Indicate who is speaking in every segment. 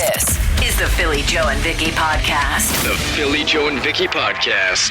Speaker 1: This is the Philly Joe and Vicky podcast.
Speaker 2: The Philly Joe and Vicky podcast.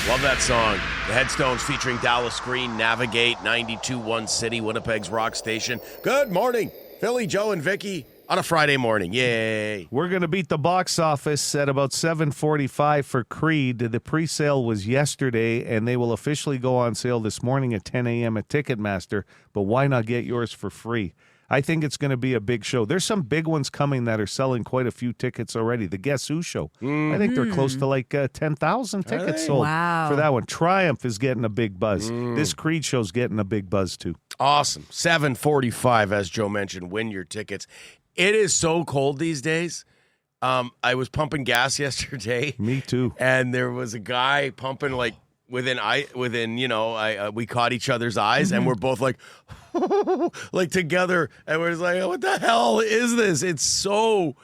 Speaker 3: Love that song. The Headstones featuring Dallas Green, Navigate, 92.1 City, Winnipeg's rock station. Good morning, Philly Joe and Vicky on a Friday morning. Yay.
Speaker 4: We're going to beat the box office at about 7:45 for Creed. The pre-sale was yesterday, and they will officially go on sale this morning at 10 a.m. at Ticketmaster. But why not get yours for free? I think it's going to be a big show. There's some big ones coming that are selling quite a few tickets already. The Guess Who show. I think they're close to like 10,000 tickets sold for that one. Triumph is getting a big buzz. This Creed show's getting a big buzz too.
Speaker 3: Awesome. 7:45, as Joe mentioned, win your tickets. It is so cold these days. I was pumping gas yesterday.
Speaker 4: Me too.
Speaker 3: And there was a guy pumping like we caught each other's eyes and we're both like, like together. And we're just like, what the hell is this? It's so,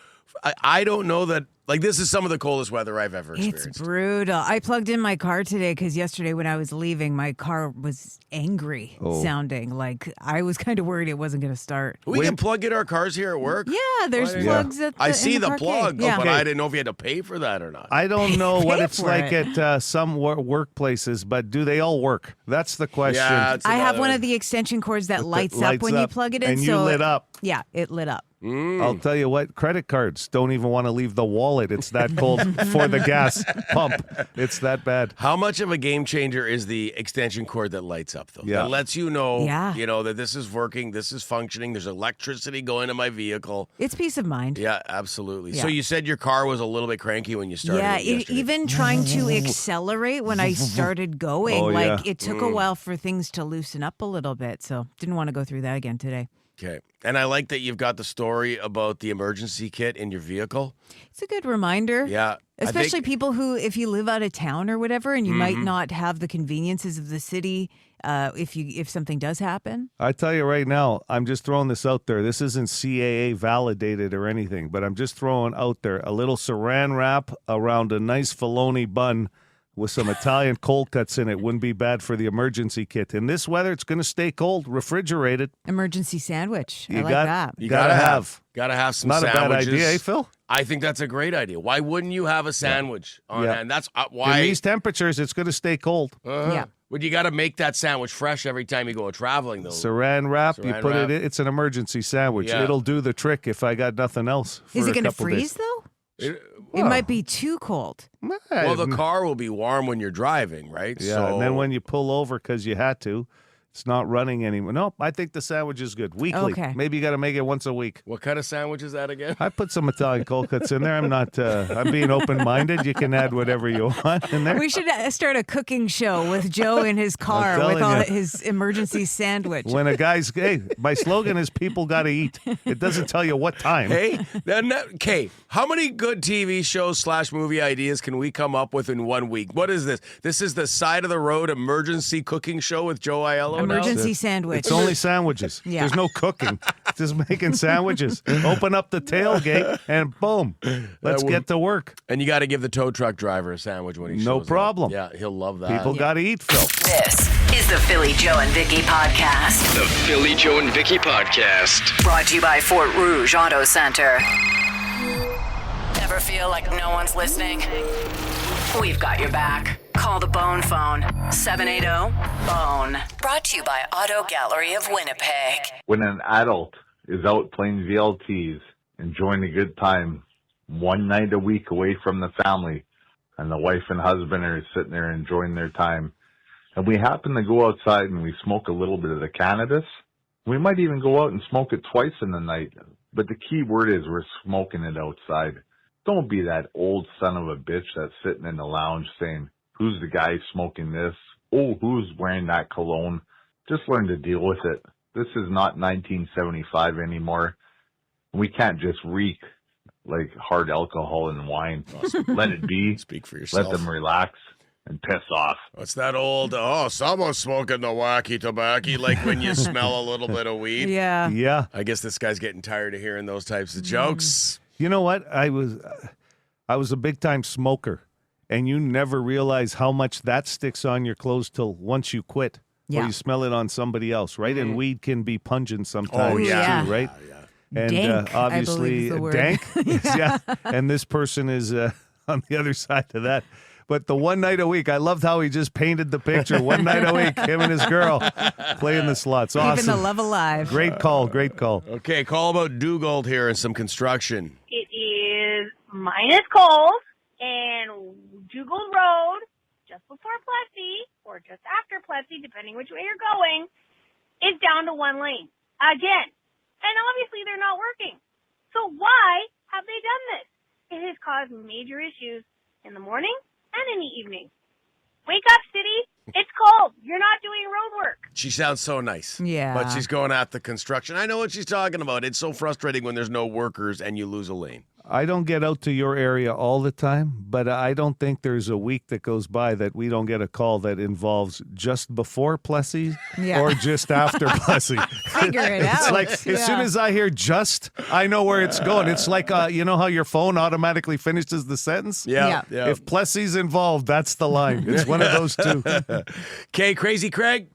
Speaker 3: I don't know that, like this is some of the coldest weather I've ever experienced.
Speaker 5: It's brutal. I plugged in my car today because yesterday when I was leaving, my car was angry sounding. Like I was kind of worried it wasn't going to start.
Speaker 3: We can plug in our cars here at work?
Speaker 5: Yeah, there's plugs at the
Speaker 3: I see the
Speaker 5: parkade.
Speaker 3: plug,
Speaker 5: Yeah.
Speaker 3: but I didn't know if you had to pay for that or not.
Speaker 4: I don't know what
Speaker 5: Pay
Speaker 4: it's
Speaker 5: for
Speaker 4: like
Speaker 5: it.
Speaker 4: at some workplaces, but do they all work? That's the question.
Speaker 3: Yeah, it's
Speaker 5: I have
Speaker 3: another-
Speaker 5: one of the extension cords that lights up when you plug it in.
Speaker 4: And you
Speaker 5: so
Speaker 4: lit up.
Speaker 5: Yeah, it lit up.
Speaker 4: I'll tell you what, credit cards don't even want to leave the wallet. It's that cold for the gas pump. It's that bad.
Speaker 3: How much of a game changer is the extension cord that lights up, though?
Speaker 4: Yeah.
Speaker 3: That lets you know,
Speaker 5: Yeah.
Speaker 3: that this is working, this is functioning, there's electricity going to my vehicle.
Speaker 5: It's peace of mind.
Speaker 3: Yeah, absolutely.
Speaker 5: Yeah.
Speaker 3: So you said your car was a little bit cranky when you started
Speaker 5: Yeah,
Speaker 3: it yesterday.
Speaker 5: even trying to accelerate when I started going, it took a while for things to loosen up a little bit. So didn't want to go through that again today.
Speaker 3: Okay. And I like that you've got the story about the emergency kit in your vehicle.
Speaker 5: It's a good reminder.
Speaker 3: Yeah.
Speaker 5: Especially people who, if you live out of town or whatever, and you might not have the conveniences of the city if something does happen.
Speaker 4: I tell you right now, I'm just throwing this out there. This isn't CAA validated or anything, but I'm just throwing out there a little saran wrap around a nice bologna bun with some Italian cold cuts in it wouldn't be bad for the emergency kit. In this weather, it's going to stay cold, refrigerated.
Speaker 5: Emergency sandwich. I like
Speaker 4: got-
Speaker 5: that.
Speaker 3: You
Speaker 4: Gotta have.
Speaker 3: Gotta have some
Speaker 4: Not
Speaker 3: sandwiches.
Speaker 4: a bad idea, eh, Phil?
Speaker 3: I think that's a great idea. Why wouldn't you have a sandwich on
Speaker 4: Yeah.
Speaker 3: hand? That's why.
Speaker 4: In these temperatures, it's going to stay cold.
Speaker 5: Yeah.
Speaker 3: But you got to make that sandwich fresh every time you go traveling, though.
Speaker 4: Saran wrap, you
Speaker 3: Saran
Speaker 4: put
Speaker 3: wrap.
Speaker 4: it in. It's an emergency sandwich.
Speaker 3: Yeah.
Speaker 4: It'll do the trick if I got nothing else.
Speaker 5: Is
Speaker 4: for
Speaker 5: it
Speaker 4: a
Speaker 5: going to
Speaker 4: couple
Speaker 5: freeze,
Speaker 4: days.
Speaker 5: though? It might be too cold.
Speaker 3: Well, the car will be warm when you're driving, right?
Speaker 4: Yeah,
Speaker 3: So,
Speaker 4: and then when you pull over because you had to, it's not running anymore. No, I think the sandwich is good. Weekly.
Speaker 5: Okay.
Speaker 4: Maybe you got to make it once a week.
Speaker 3: what kind of sandwich is that again?
Speaker 4: I put some Italian cold cuts in there. I'm not, I'm being open-minded. You can add whatever you want in there.
Speaker 5: We should start a cooking show with Joe in his car
Speaker 4: telling
Speaker 5: with all
Speaker 4: you.
Speaker 5: his emergency sandwich.
Speaker 4: When a guy's, hey, my slogan is people got to eat. It doesn't tell you what time.
Speaker 3: Hey, okay. How many good TV shows / movie ideas can we come up with in 1 week? What is this? This is the side of the road emergency cooking show with Joe Aiello now?
Speaker 5: Emergency sandwich.
Speaker 4: It's only sandwiches.
Speaker 5: Yeah.
Speaker 4: There's no cooking. It's just making sandwiches. Open up the tailgate and boom. Let's get to work.
Speaker 3: And you got to give the tow truck driver a sandwich when he shows
Speaker 4: No
Speaker 3: up.
Speaker 4: problem.
Speaker 3: Yeah, he'll love that.
Speaker 4: People got to eat, Phil.
Speaker 1: This is the Philly Joe and Vicky podcast.
Speaker 2: The Philly Joe and Vicky podcast.
Speaker 1: Brought to you by Fort Rouge Auto Center. Ever feel like no one's listening? We've got your back. Call the Bone phone, 780-BONE. Brought to you by Auto Gallery of Winnipeg.
Speaker 6: When an adult is out playing VLTs, enjoying a good time, one night a week away from the family, and the wife and husband are sitting there enjoying their time, and we happen to go outside and we smoke a little bit of the cannabis, we might even go out and smoke it twice in the night. But the key word is we're smoking it outside. Don't be that old son of a bitch that's sitting in the lounge saying, who's the guy smoking this? Oh, who's wearing that cologne? Just learn to deal with it. This is not 1975 anymore. We can't just reek like hard alcohol and wine. Let it be.
Speaker 3: Speak for yourself.
Speaker 6: Let them relax and piss off.
Speaker 3: What's that old, someone's smoking the wacky tobacco, like when you smell a little bit of weed?
Speaker 5: Yeah.
Speaker 4: Yeah.
Speaker 3: I guess this guy's getting tired of hearing those types of jokes.
Speaker 4: You know what? I was a big time smoker, and you never realize how much that sticks on your clothes till once you quit, or
Speaker 5: Yeah.
Speaker 4: you smell it on somebody else, right? And weed can be pungent sometimes
Speaker 5: yeah.
Speaker 4: too, right?
Speaker 3: Yeah.
Speaker 4: And
Speaker 5: Dank, I believe
Speaker 4: obviously,
Speaker 5: is the word.
Speaker 4: dank. Yeah. And this person is on the other side of that. But the one night a week, I loved how he just painted the picture. One night a week, him and his girl playing the slots. Awesome.
Speaker 5: Keeping the love alive.
Speaker 4: Great call. Great call.
Speaker 3: Okay, call about Dugald here and some construction.
Speaker 7: It is -cold, and Dugald Road, just before Plessy, or just after Plessy, depending which way you're going, is down to one lane. Again. And obviously they're not working. So why have they done this? It has caused major issues in the morning and in the evening. Wake up, city. It's cold. You're not doing road work.
Speaker 3: She sounds so nice.
Speaker 5: Yeah.
Speaker 3: But she's going at the construction. I know what she's talking about. It's so frustrating when there's no workers and you lose a lane.
Speaker 4: I don't get out to your area all the time, but I don't think there's a week that goes by that we don't get a call that involves just before Plessy
Speaker 5: Yeah.
Speaker 4: or just after Plessy.
Speaker 5: Figure it
Speaker 4: It's
Speaker 5: out.
Speaker 4: like as soon as I hear just, I know where it's going. It's like, you know how your phone automatically finishes the sentence?
Speaker 5: Yeah.
Speaker 4: If Plessy's involved, that's the line. It's one of those two.
Speaker 3: Okay, Crazy Craig,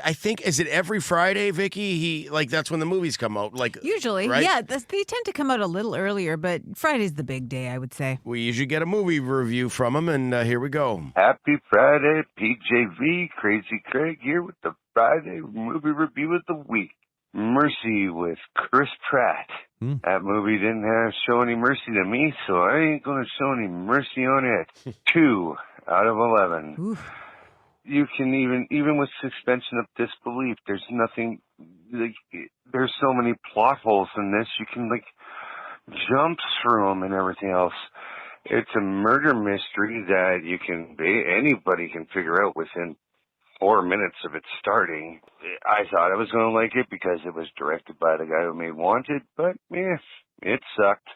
Speaker 3: I think, is it every Friday, Vicky? That's when the movies come out.
Speaker 5: Usually,
Speaker 3: right?
Speaker 5: yeah. They tend to come out a little earlier, but Friday's the big day, I would say.
Speaker 3: We usually get a movie review from him, and here we go.
Speaker 8: Happy Friday, PJV, Crazy Craig here with the Friday movie review of the week. Mercy with Chris Pratt. That movie didn't show any mercy to me, so I ain't going to show any mercy on it. 2 out of 11.
Speaker 5: Oof.
Speaker 8: You can even with suspension of disbelief, there's nothing, there's so many plot holes in this, you can jump through them and everything else. It's a murder mystery that anybody can figure out within 4 minutes of it starting. I thought I was going to like it because it was directed by the guy who made Wanted, but it sucked.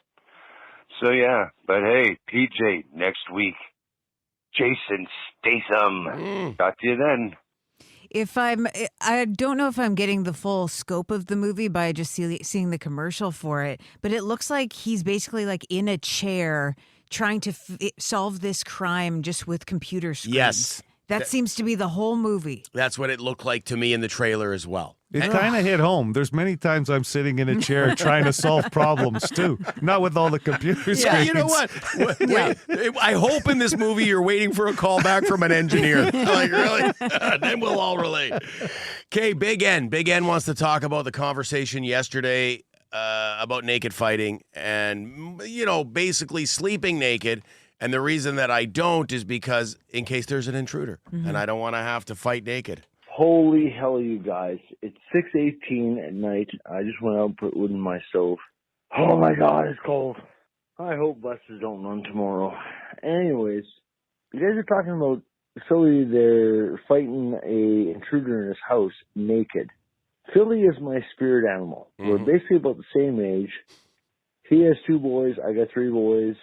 Speaker 8: So yeah, but hey, PJ, next week, Jason Statham. Talk to you then.
Speaker 5: I don't know if I'm getting the full scope of the movie by just seeing the commercial for it, but it looks like he's basically in a chair trying to solve this crime just with computer screens.
Speaker 3: Yes.
Speaker 5: That seems to be the whole movie.
Speaker 3: That's what it looked like to me in the trailer as well.
Speaker 4: It kind of hit home. There's many times I'm sitting in a chair trying to solve problems, too. Not with all the computer screens.
Speaker 3: Yeah, you know what? Wait, I hope in this movie you're waiting for a call back from an engineer. Really? Then we'll all relate. Okay, Big N. Big N wants to talk about the conversation yesterday about naked fighting and, basically sleeping naked. And the reason that I don't is because in case there's an intruder and I don't want to have to fight naked.
Speaker 9: Holy hell, you guys. It's 6:18 at night. I just went out and put wood in my stove. Oh my God, it's cold. I hope buses don't run tomorrow. Anyways, you guys are talking about Philly, they're fighting a intruder in his house naked. Philly is my spirit animal. We're basically about the same age. He has 2 boys. I got 3 boys.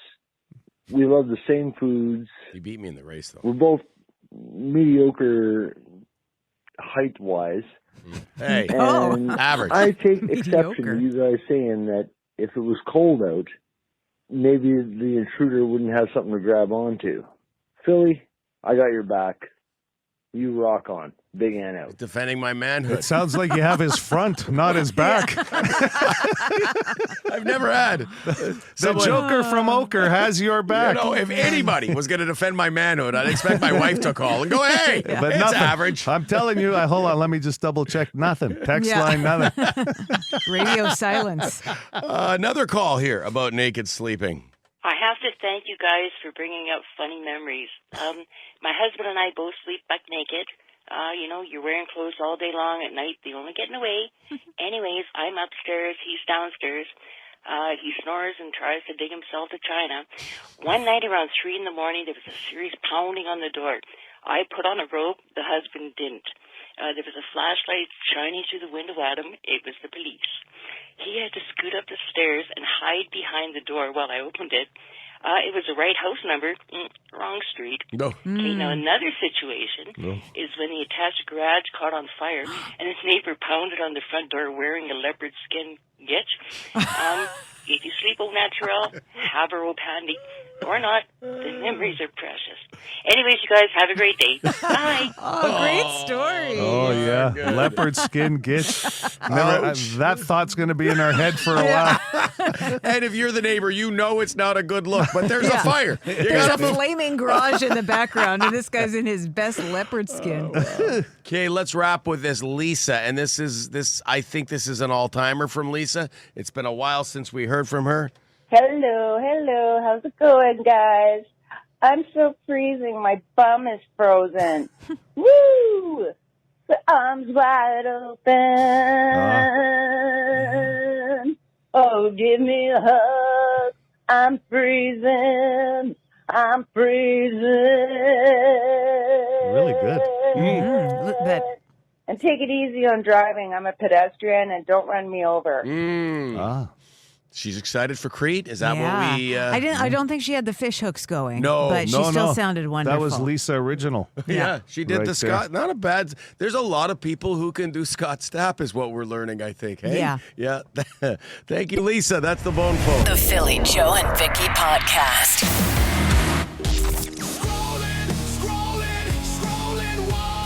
Speaker 9: We love the same foods.
Speaker 3: He beat me in the race, though.
Speaker 9: We're both mediocre height-wise.
Speaker 3: Hey,
Speaker 9: And
Speaker 3: average.
Speaker 9: I take exception
Speaker 5: Mediocre.
Speaker 9: to you guys saying that if it was cold out, maybe the intruder wouldn't have something to grab onto. Philly, I got your back. You rock on. Big Ann out.
Speaker 3: Defending my manhood.
Speaker 4: It sounds like you have his front, not his back.
Speaker 3: I've never had.
Speaker 4: The Joker from Ochre has your back.
Speaker 3: If anybody was going to defend my manhood, I'd expect my wife to call and go, hey,
Speaker 4: But
Speaker 3: it's
Speaker 4: nothing.
Speaker 3: average.
Speaker 4: I'm telling you, hold on, let me just double check. Nothing. Text line, nothing.
Speaker 5: Radio silence.
Speaker 3: Another call here about naked sleeping.
Speaker 10: I have to thank you guys for bringing up funny memories. My husband and I both sleep back naked. You're wearing clothes all day long at night. They only get in the way. Anyways, I'm upstairs. He's downstairs. He snores and tries to dig himself to China. One night around 3 in the morning, there was a serious pounding on the door. I put on a robe. The husband didn't. There was a flashlight shining through the window at him. It was the police. He had to scoot up the stairs and hide behind the door while I opened it. It was the right house number, wrong street.
Speaker 3: No.
Speaker 10: Okay, now another situation is when the attached garage caught on fire and his neighbor pounded on the front door wearing a leopard skin gitch. If you sleep au naturel, have a robe handy. Or not, the memories are precious. Anyways, you guys have a great day. Bye.
Speaker 5: Oh, great story.
Speaker 4: Oh, yeah. Leopard skin gitch. That thought's going to be in our head for a while.
Speaker 3: And if you're the neighbor, you know it's not a good look, but there's a fire. You
Speaker 5: There's
Speaker 3: gotta
Speaker 5: a
Speaker 3: move.
Speaker 5: flaming garage in the background, and this guy's in his best leopard skin.
Speaker 3: Okay, let's wrap with this Lisa. And I think this is an all-timer from Lisa. It's been a while since we heard from her.
Speaker 11: Hello. How's it going, guys? I'm so freezing. My bum is frozen. Woo! The arms wide open. Oh, give me a hug. I'm freezing.
Speaker 4: Really good.
Speaker 11: And take it easy on driving. I'm a pedestrian, and don't run me over.
Speaker 3: She's excited for Creed. Is that
Speaker 5: Yeah.
Speaker 3: what we?
Speaker 5: I don't think she had the fish hooks going.
Speaker 3: No,
Speaker 5: but she still sounded wonderful.
Speaker 4: That was Lisa original.
Speaker 3: Yeah, she did
Speaker 4: Right
Speaker 3: the
Speaker 4: there.
Speaker 3: Scott. Not a bad. There's a lot of people who can do Scott Stapp, is what we're learning. I think. Hey?
Speaker 5: Yeah.
Speaker 3: Thank you, Lisa. That's the bone phone.
Speaker 1: The Philly Joe and Vicky Podcast.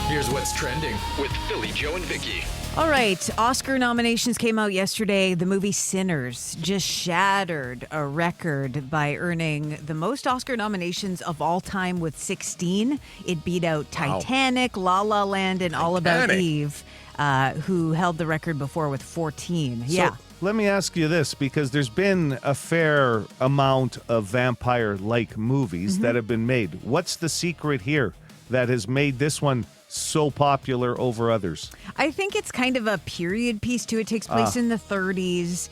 Speaker 2: Here's what's trending with Philly Joe and Vicky.
Speaker 5: All right, Oscar nominations came out yesterday. The movie Sinners just shattered a record by earning the most Oscar nominations of all time with 16. It beat out Titanic, La La Land, and All About Eve, who held the record before with 14.
Speaker 4: So, let me ask you this, because there's been a fair amount of vampire-like movies that have been made. What's the secret here that has made this one so popular over others?
Speaker 5: I think it's kind of a period piece too. It takes place in the 30s.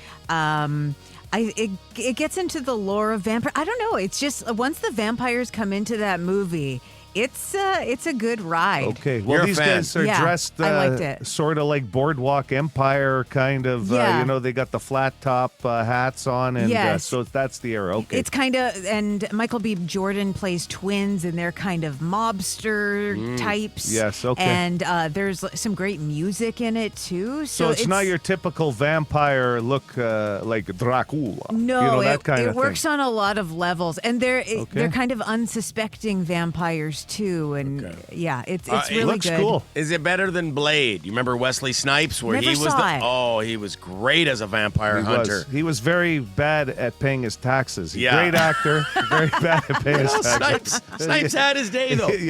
Speaker 5: It gets into the lore of vampire. I don't know. It's just once the vampires come into that movie, it's a good ride.
Speaker 4: Okay, well, these guys are dressed
Speaker 5: I liked it.
Speaker 4: sort of like Boardwalk Empire kind of, they got the flat top hats on, and so that's the era. Okay.
Speaker 5: It's kind of, and Michael B. Jordan plays twins, and they're kind of mobster types.
Speaker 4: Yes, okay.
Speaker 5: And there's some great music in it, too.
Speaker 4: So it's not your typical vampire look like Dracula.
Speaker 5: No,
Speaker 4: that kind
Speaker 5: it
Speaker 4: of
Speaker 5: works
Speaker 4: thing.
Speaker 5: on a lot of levels, and they're kind of unsuspecting vampires too, and it's really
Speaker 4: looks
Speaker 5: good.
Speaker 4: Cool.
Speaker 3: Is it better than Blade? You remember Wesley Snipes, where
Speaker 5: Never
Speaker 3: he was
Speaker 5: saw it.
Speaker 3: he was great as a vampire hunter.
Speaker 4: He was very bad at paying his taxes. Great actor, very bad at paying his taxes.
Speaker 3: Snipes had his day though.
Speaker 4: He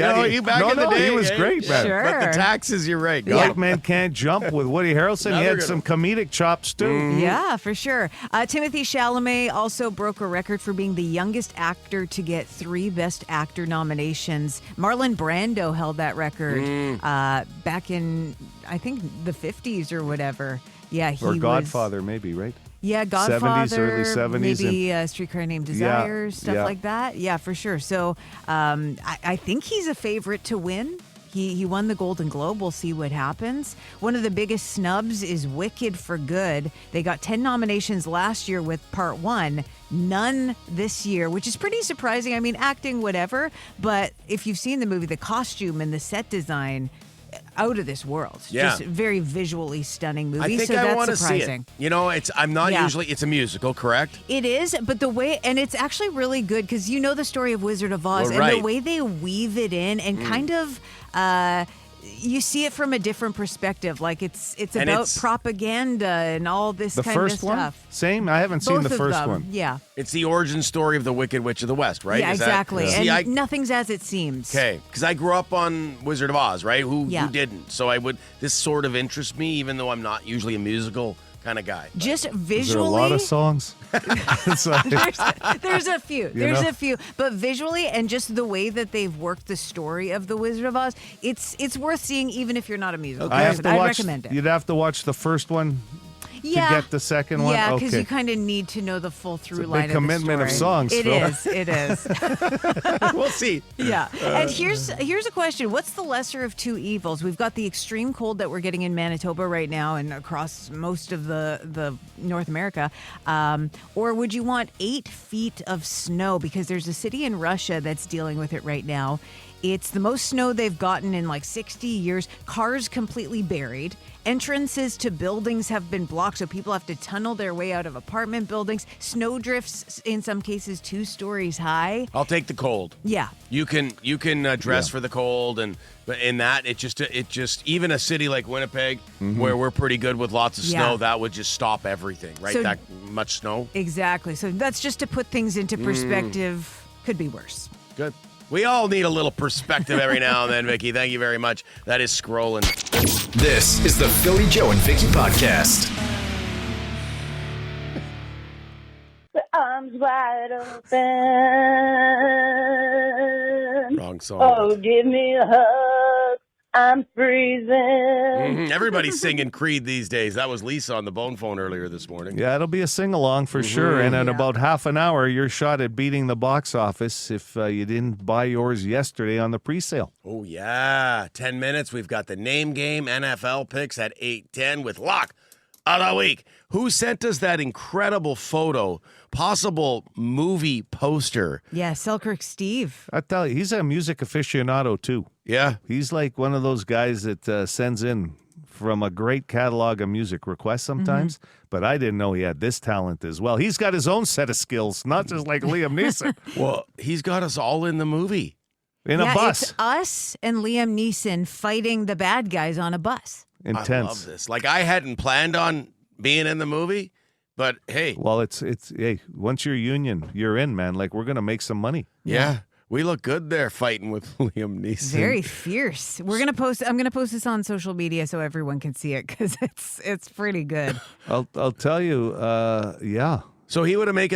Speaker 4: was great, man.
Speaker 5: Sure.
Speaker 3: But the taxes, you're right.
Speaker 4: White Man Can't Jump with Woody Harrelson. He had some comedic chops too.
Speaker 5: Yeah, for sure. Timothée Chalamet also broke a record for being the youngest actor to get 3 Best Actor nominations. Marlon Brando held that record back in, I think, the 50s or whatever. Yeah, he
Speaker 4: or
Speaker 5: was...
Speaker 4: Godfather, maybe, right?
Speaker 5: Yeah, Godfather,
Speaker 4: 70s, early 70s.
Speaker 5: maybe Streetcar Named Desire, stuff like that. Yeah, for sure. So I think he's a favorite to win. He won the Golden Globe. We'll see what happens. One of the biggest snubs is Wicked for Good. They got 10 nominations last year with Part 1, none this year, which is pretty surprising. I mean, acting, whatever. But if you've seen the movie, the costume and the set design, out of this world.
Speaker 3: Yeah.
Speaker 5: Just very visually stunning movie.
Speaker 3: I think
Speaker 5: so
Speaker 3: I
Speaker 5: that's
Speaker 3: want to see
Speaker 5: surprising.
Speaker 3: it. You know, I'm not usually. It's a musical, correct?
Speaker 5: It is, but the way, and it's actually really good because you know the story of Wizard of Oz,
Speaker 3: Well,
Speaker 5: and the way they weave it in and kind of. You see it from a different perspective. Like it's about propaganda and all this
Speaker 4: The
Speaker 5: kind
Speaker 4: first
Speaker 5: of
Speaker 4: one?
Speaker 5: stuff.
Speaker 4: Same? I haven't seen
Speaker 5: Both
Speaker 4: the
Speaker 5: of
Speaker 4: first
Speaker 5: them,
Speaker 4: one.
Speaker 5: Yeah.
Speaker 3: It's the origin story of the Wicked Witch of the West, right?
Speaker 5: Yeah,
Speaker 3: Is that-
Speaker 5: exactly.
Speaker 3: See,
Speaker 5: And nothing's as it seems.
Speaker 3: Okay, because I grew up on Wizard of Oz, right? Who
Speaker 5: Yeah.
Speaker 3: didn't? So this sort of interests me, even though I'm not usually a musical kind of guy.
Speaker 5: Just
Speaker 4: Is there
Speaker 5: visually.
Speaker 4: a lot of songs? It's like-
Speaker 5: There's a few. A few. But visually and just the way that they've worked the story of the Wizard of Oz, it's worth seeing even if you're not a musical person. I'd recommend it.
Speaker 4: You'd have to watch the first one to get the second one.
Speaker 5: Yeah, because
Speaker 4: okay.
Speaker 5: you kind of need to know the full through
Speaker 4: It's a
Speaker 5: line
Speaker 4: big
Speaker 5: of
Speaker 4: commitment
Speaker 5: the
Speaker 4: of
Speaker 5: story.
Speaker 4: songs,
Speaker 5: It
Speaker 4: Phil.
Speaker 5: is. It is.
Speaker 3: We'll see.
Speaker 5: Yeah. And here's a question. What's the lesser of two evils? We've got the extreme cold that we're getting in Manitoba right now and across most of the North America. Or would you want 8 feet of snow? Because there's a city in Russia that's dealing with it right now. It's the most snow they've gotten in like 60 years. Cars completely buried. Entrances to buildings have been blocked, so people have to tunnel their way out of apartment buildings. Snow drifts, in some cases, 2 stories high.
Speaker 3: I'll take the cold.
Speaker 5: Yeah.
Speaker 3: You can dress for the cold, but in that it just even a city like Winnipeg, where we're pretty good with lots of snow, that would just stop everything, right?
Speaker 5: So-
Speaker 3: that much snow.
Speaker 5: Exactly. So that's just to put things into perspective. Could be worse.
Speaker 3: Good. We all need a little perspective every now and then, Vicky. Thank you very much. That is Scrollin.
Speaker 2: This is the Philly Joe and Vicky podcast.
Speaker 11: The arms wide open.
Speaker 3: Wrong song.
Speaker 11: Oh, give me a hug. I'm freezing.
Speaker 3: Everybody's singing Creed these days. That was Lisa on the bone phone earlier this morning.
Speaker 4: Yeah, it'll be a sing-along for sure. And in about half an hour, you're shot at beating the box office if you didn't buy yours yesterday on the pre-sale.
Speaker 3: Oh, yeah. 10 minutes. We've got the name game NFL picks at 8:10 with Lock of the Week. Who sent us that incredible photo, possible movie poster?
Speaker 5: Yeah, Selkirk Steve.
Speaker 4: I tell you, he's a music aficionado, too.
Speaker 3: Yeah.
Speaker 4: He's like one of those guys that sends in from a great catalog of music requests sometimes, but I didn't know he had this talent as well. He's got his own set of skills, not just like Liam Neeson.
Speaker 3: Well, he's got us all in the movie.
Speaker 4: In a bus.
Speaker 5: It's us and Liam Neeson fighting the bad guys on a bus.
Speaker 4: Intense.
Speaker 3: I love this. Like, I hadn't planned on being in the movie, but hey.
Speaker 4: Well, it's hey, once you're union, you're in, man. Like, we're going to make some money.
Speaker 3: Yeah. We look good there fighting with Liam Neeson.
Speaker 5: Very fierce. I'm gonna post this on social media so everyone can see it because it's pretty good.
Speaker 4: I'll tell you, yeah.
Speaker 3: So he would have made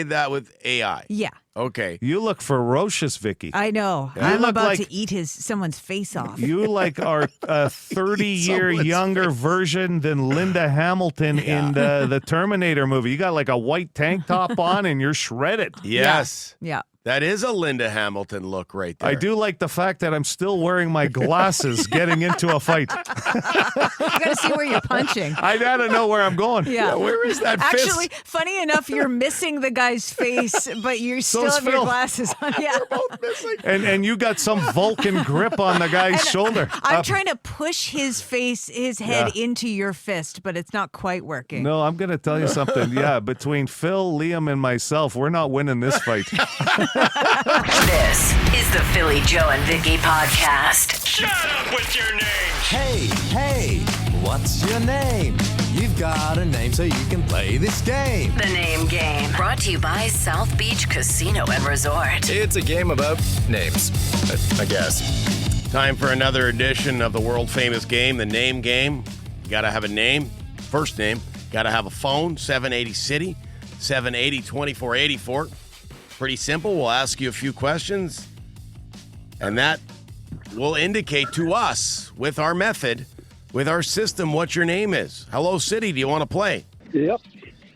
Speaker 3: that with AI.
Speaker 5: Yeah.
Speaker 3: Okay.
Speaker 4: You look ferocious, Vicky.
Speaker 5: I know.
Speaker 4: You
Speaker 5: I'm
Speaker 4: look
Speaker 5: about
Speaker 4: like-
Speaker 5: to eat someone's face off.
Speaker 4: You like are a 30-year
Speaker 3: Someone's
Speaker 4: younger version than Linda Hamilton in the Terminator movie. You got like a white tank top on and you're shredded.
Speaker 3: Yes.
Speaker 5: Yeah.
Speaker 3: That is a Linda Hamilton look right there.
Speaker 4: I do like the fact that I'm still wearing my glasses getting into a fight.
Speaker 5: You got to see where you're punching.
Speaker 4: I gotta know where I'm going.
Speaker 5: Yeah.
Speaker 3: Where is that
Speaker 5: Actually,
Speaker 3: fist?
Speaker 5: funny enough, you're missing the guy's face, but you still
Speaker 4: So's
Speaker 5: have your
Speaker 4: Phil.
Speaker 5: glasses on. Yeah.
Speaker 3: Both missing.
Speaker 4: And you got some Vulcan grip on the guy's shoulder.
Speaker 5: I'm
Speaker 4: Up.
Speaker 5: trying to push his head into your fist, but it's not quite working.
Speaker 4: No, I'm going to tell you something. Yeah, between Phil, Liam, and myself, we're not winning this fight.
Speaker 1: This is the Philly Joe and Vicky podcast.
Speaker 2: Shut up with your names.
Speaker 12: Hey, what's your name? You've got a name so you can play this game.
Speaker 1: The name game brought to you by South Beach Casino and Resort.
Speaker 2: It's a game about names, I guess.
Speaker 3: Time for another edition of the world famous game, the name game. You got to have a name, first name. Got to have a phone, 780 City, 780-2484. Pretty simple. We'll ask you a few questions, and that will indicate to us with our method, with our system, what your name is. Hello, City. Do you want to play?
Speaker 9: Yep.